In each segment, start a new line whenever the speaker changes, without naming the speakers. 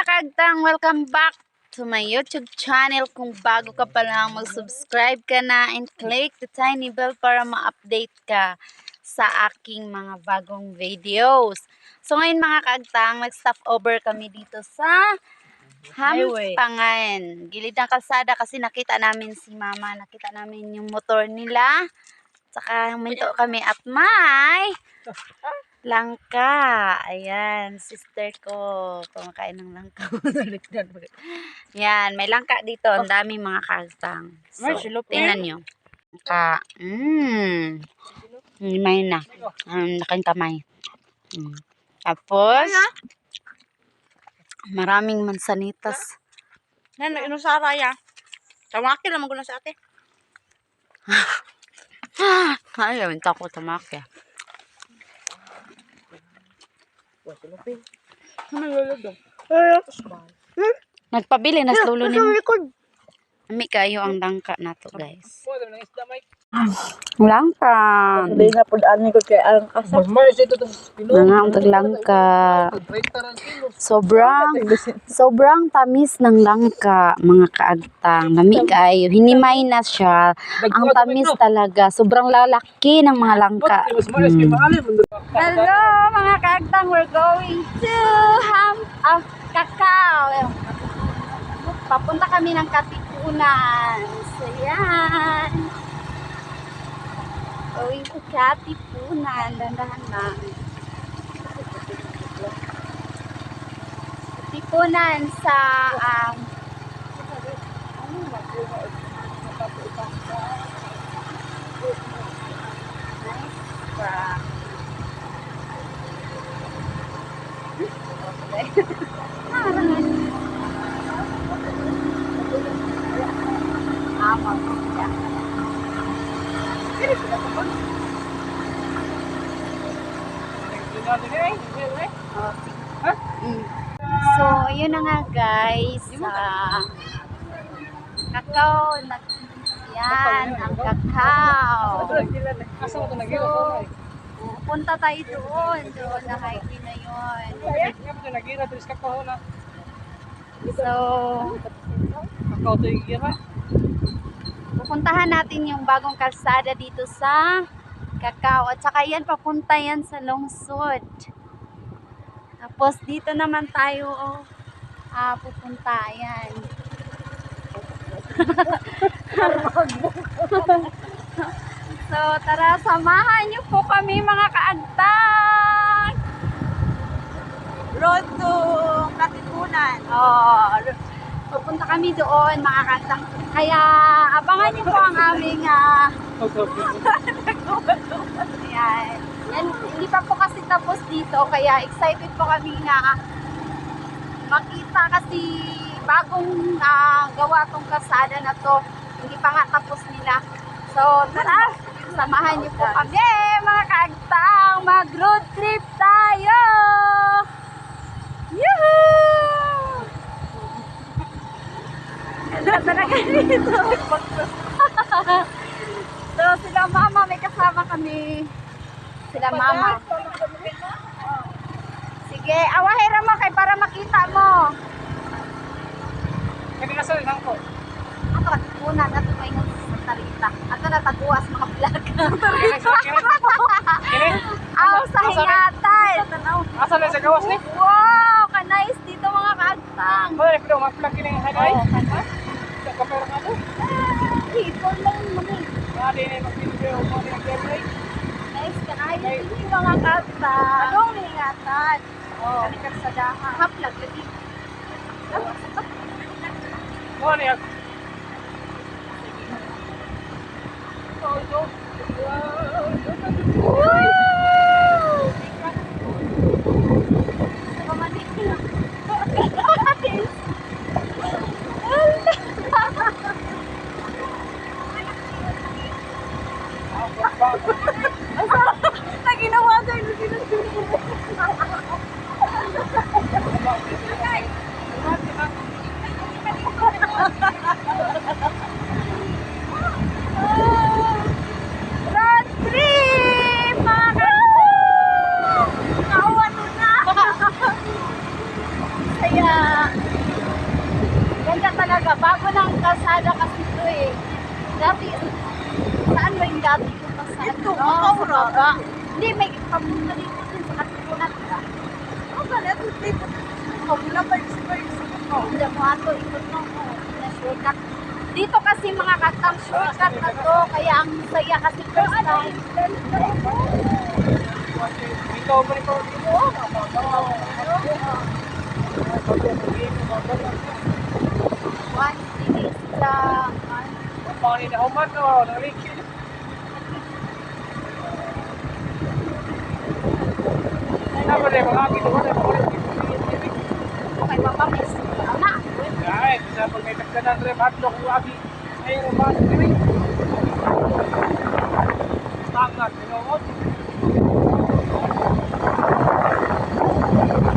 mga kaagtang, welcome back to my YouTube channel. Kung bago ka pa lang, mag-subscribe ka na and click the tiny bell para ma-update ka sa aking mga bagong videos. So ngayon mga kaagtang, nag-stop over kami dito sa Hampangan. Gilid ng kalsada kasi nakita namin si mama, nakita namin yung motor nila. Saka minto kami at may langka. Ayan, sister ko. Kumakain ng langka. Yan, may langka dito. Ang dami mga kaagtang. So, tingnan nyo. Langka. May na. Laking kamay. Tapos, maraming mansanitas.
Nan, inusara ya. Tamaki lang magulang sa ate.
Ayaw, hinta ko tamaki. Nagpabili na sa lulo ni mo. Ami kayo ang langka na to, guys. Langka.
Hindi na po daan ko kay ang kasap.
Mga ang taglangka. Sobrang tamis ng langka, mga kaagtang. Lami kayo. Hinimay na siya. Ang tamis talaga. Sobrang lalaki ng mga langka. Hello, mga kaagtang. We're going to Cacao. Papunta kami ng Katipunan. So, yan. Going to Katipunan. Dandahan lang. Katipunan sa So, ayun na nga guys. Cacao. Yan, ang cacao. So, punta tayo doon. Doon na highway na yun. So, pupuntahan natin yung bagong kalsada dito sa Cacao. At saka yan, papunta yan sa Lungsod. Tapos dito naman tayo pupunta. Yan. So, tara, samahan niyo po kami mga kaagtang.
Road to Katipunan.
Pupunta kami doon mga kaagtang. Kaya abangan niyo po ang aming yan. Yan, hindi pa po kasi tapos dito, kaya excited po kami na makita kasi bagong gawa tong kalsada na to. Hindi pa nga tapos nila. So, tara, samahan niyo po kami mga kaagtang. Mag-road trip tayo! Yuhuu! Ganda talaga dito. So, sila mama, may kasama kami. Sila mama. Sige, awahira mo kay para makita mo.
Kaya kasal lang ko.
Ato Katipunan, ato maingon sa Tarita. Ato nataguas mga vlog. Aw sa hingatan.
Asa na sa gawas ni?
Wow, kanais dito mga kaagtang.
Hoy, pero mag-plug kini hanay.
Kanas?
Kapero ka mo.
Hipon lang mami.
Dali ni mag-video mo ni Gabriel.
Nice kanais dito mga kaagtang. Anong hingatan? Kanikas sa daha. Haplag lagi.
Mo ni
Road Kaya, ganda talaga. Bago ng kalsada kasi ito eh. Dati, saan ba yung dati yung kalsada?
Ito,
Sa
Makaura.
baba. Hindi, may papunta dito din sa katipunan ka.
Ano ba? Ito, tipo. Wala pa yung space.
Hindi mo ato, ikot mo. Na shortcut. Dito kasi mga katang shortcut na to. Kaya ang saya kasi first time.
Ikaw pa rin
One, tinis sa...
Pangin na human no, naliki. Ano rin, mga akin naman,
Okay, mapamis. Ama.
ay, sa pag may tagdanan rin, hotdog yung lagi. Ay, naman, diri. Tangat, tinawag.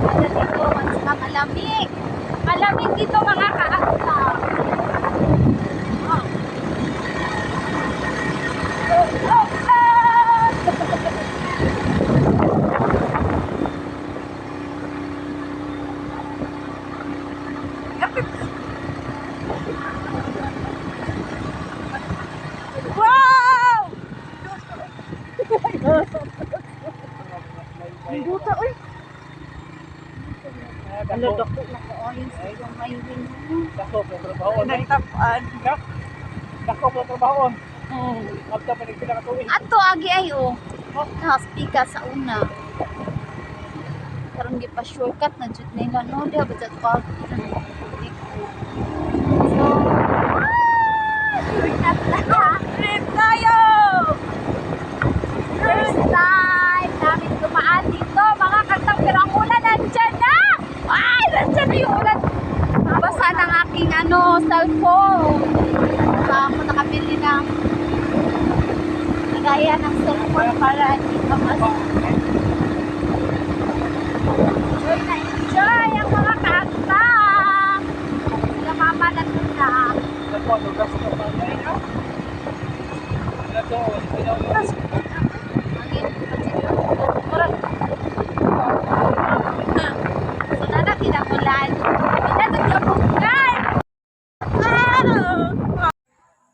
Ganda dito, mas malamig. Malamig dito mga kaakta. Oh. Oh, oh, wow! Ang buta, uy. Ano, dako na ko ayos yung may win mo.
Dako po trabaho.
Nagtapan.
Dako po trabaho.
Oh.
After pa nagpila ka tuwing.
Ato agi ay oh. Pika sa una. Karon di pa shortcut na jud nila no, di ba jud pa. So, shortcut na.
Trip tayo!
First time namin dumaan dito, mga katang pero ang ulan nandyan na! Ay, nandyan na yung ulan. Basa ng aking cellphone. Ako nakabili ng lagaya ng cellphone para hindi ka enjoy na enjoy ang mga katang. Sila mama nandun na.
Dako, lugas ka pa ngayon, ha? Dako,
So, nana kinakulan. Pinatagyapungan!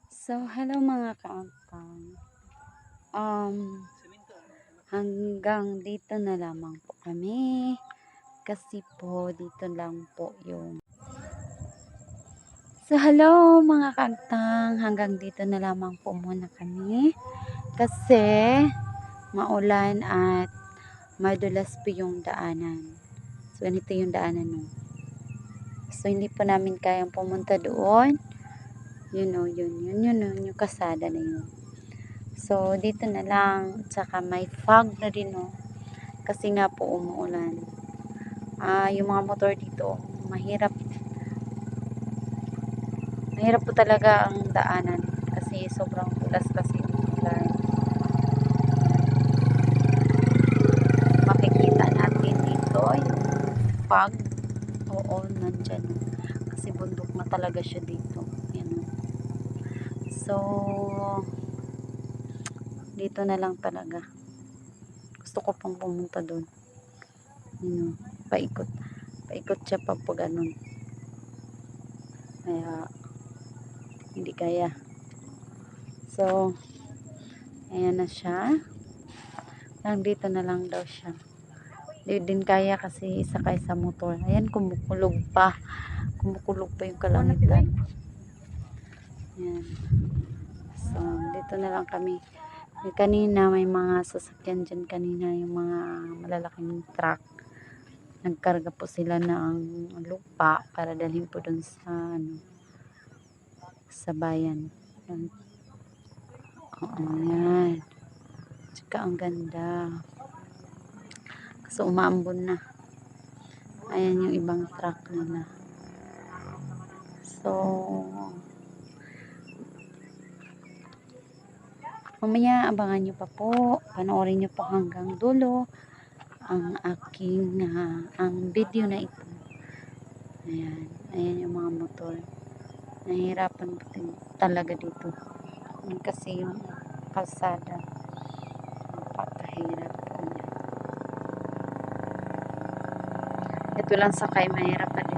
So, hello mga kaangkang. Hanggang dito na lamang po kami. Kasi po, dito lang po yung... So, hello mga kaangkang. Hanggang dito na lamang po muna kami. Kasi, maulan at madulas po yung daanan. So, ganito yung daanan no. So, hindi po namin kayang pumunta doon. Yun yung kasada na yun. So, dito na lang. Tsaka may fog na din no. Kasi nga po umuulan. Yung mga motor dito, mahirap. Mahirap po talaga ang daanan. Kasi sobrang ulas kasi yung ulan. Makikita natin dito yung fog. Oo, nandyan. Kasi bundok na talaga siya dito. Yan. So, dito na lang talaga. Gusto ko pang pumunta doon. Paikot. Paikot siya pag ganun. Kaya, hindi kaya. So, ayan na siya. Lang dito na lang daw siya. Hindi din kaya kasi sakay sa motor. Ayan, kumukulog pa. Kumukulog pa yung kalangitan. Ayan. So, dito na lang kami. Kanina, may mga sasakyan dyan kanina. Yung mga malalaking truck. Nagkarga po sila ng lupa para dalhin po dun sa sa bayan. Ayan. Oo, yan. Tsaka ang ganda. Kasi umaambon na. Ayan yung ibang truck nila. So, mamaya abangan nyo pa po. Panoorin nyo po hanggang dulo ang aking ang video na ito. Ayan. Ayan yung mga motor. Nahihirapan po talaga dito. Kasi yung kalsada napakahirap po niya. Dito lang sakay, mahirap pa din.